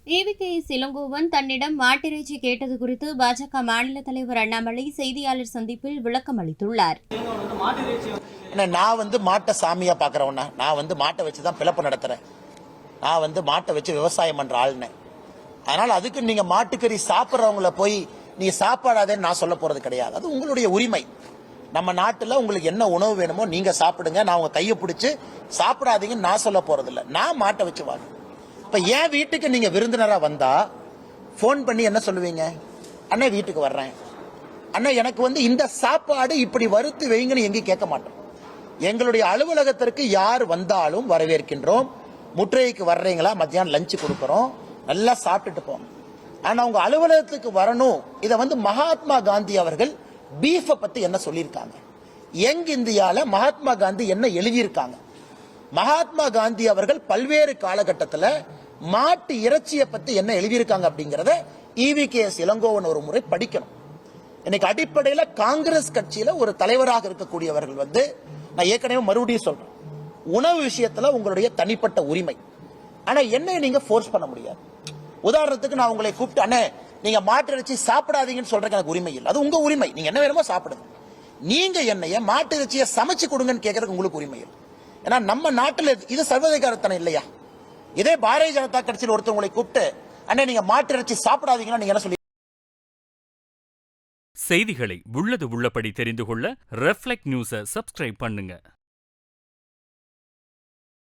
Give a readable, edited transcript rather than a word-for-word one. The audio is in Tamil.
EVKS இளங்கோவன் தன்னிடம் மாட்டிறைச்சி கேட்டது குறித்து பாஜக மாநில தலைவர் அண்ணாமலை செய்தியாளர் சந்திப்பில் விளக்கம் அளித்துள்ளார். நான் மாட்டை சாமியா பாக்குறவன, நான் மாட்டை வச்சுதான் பிளப்பு நடத்துறேன். நான் மாட்டை வச்சு விவசாயம் பண்ற ஆளுன்னு. அதனால அதுக்கு நீங்க மாட்டுக்கறி சாப்பிட்றவங்கள போய் நீ சாப்பிடாதேன்னு நான் சொல்ல போறது கிடையாது. அது உங்களுடைய உரிமை. நம்ம நாட்டில் உங்களுக்கு என்ன உணவு வேணுமோ நீங்க சாப்பிடுங்க. நான் உங்க கையை பிடிச்சி சாப்பிடாதீங்கன்னு நான் சொல்ல போறது இல்லை. நான் மாட்டை வச்சு வாங்க. இப்ப என் வீட்டுக்கு நீங்க விருந்தினரா வந்தா போன் பண்ணி என்ன சொல்லுவீங்க? அண்ணா வீட்டுக்கு வர்றேன், அண்ணா எனக்கு இந்த சாப்பாடு இப்படி வறுத்து வைங்கன்னு எங்கேயும் கேட்க மாட்டோம். எங்களுடைய அலுவலகத்திற்கு யார் வந்தாலும் வரவேற்கின்றோம். முற்றுகைக்கு வர்றீங்களா, மத்தியானம் லஞ்சு கொடுக்கறோம், நல்லா சாப்பிட்டுட்டு போங்க. ஆனா உங்க அலுவலகத்துக்கு வரணும். இதை மகாத்மா காந்தி அவர்கள் பீஃப பத்தி என்ன சொல்லியிருக்காங்க, யங் இந்தியால மகாத்மா காந்தி என்ன எழுதியிருக்காங்க. மகாத்மா காந்தி அவர்கள் பல்வேறு காலகட்டத்தில் மாட்டு இறைச்சியை பத்தி என்ன எழுதியிருக்காங்க அப்படிங்கறத EVKS இளங்கோவன் ஒரு முறை படிக்கணும். இன்னைக்கு அடிப்படையில் காங்கிரஸ் கட்சியில ஒரு தலைவராக இருக்கக்கூடியவர்கள் நான் ஏற்கனவே மறுபடியும் சொல்றேன், உணவு விஷயத்துல உங்களுடைய தனிப்பட்ட உரிமை. ஆனா என்ன நீங்க ஃபோர்ஸ் பண்ண முடியாது. உதாரணத்துக்கு நான் உங்களை கூப்பிட்டு அண்ணே நீங்க மாட்டு இறைச்சி சாப்பிடாதீங்கன்னு சொல்றதுக்கு எனக்கு உரிமை இல்லை. அது உங்க உரிமை. நீங்க என்ன வேணுமோ சாப்பிடுங்க. நீங்க என்னைய மாட்டு இறைச்சியை சமைச்சு கொடுங்கன்னு கேட்கறதுக்கு உங்களுக்கு உரிமை இல்லை. ஏன்னா நம்ம நாட்டில் இது சர்வதிகாரத்தனம் இல்லையா? இதே பாரதிய ஜனதா கட்சியில் ஒருத்தவங்களை கூப்பிட்டு அண்ணே நீங்க மாட்டு இறைச்சி சாப்பிடாதீங்கன்னா நீங்க என்ன சொல்லி. செய்திகளை உள்ளது உள்ளபடி தெரிந்து கொள்ள ரெஃப்ளெக்ட் நியூஸை சப்ஸ்கிரைப் பண்ணுங்க.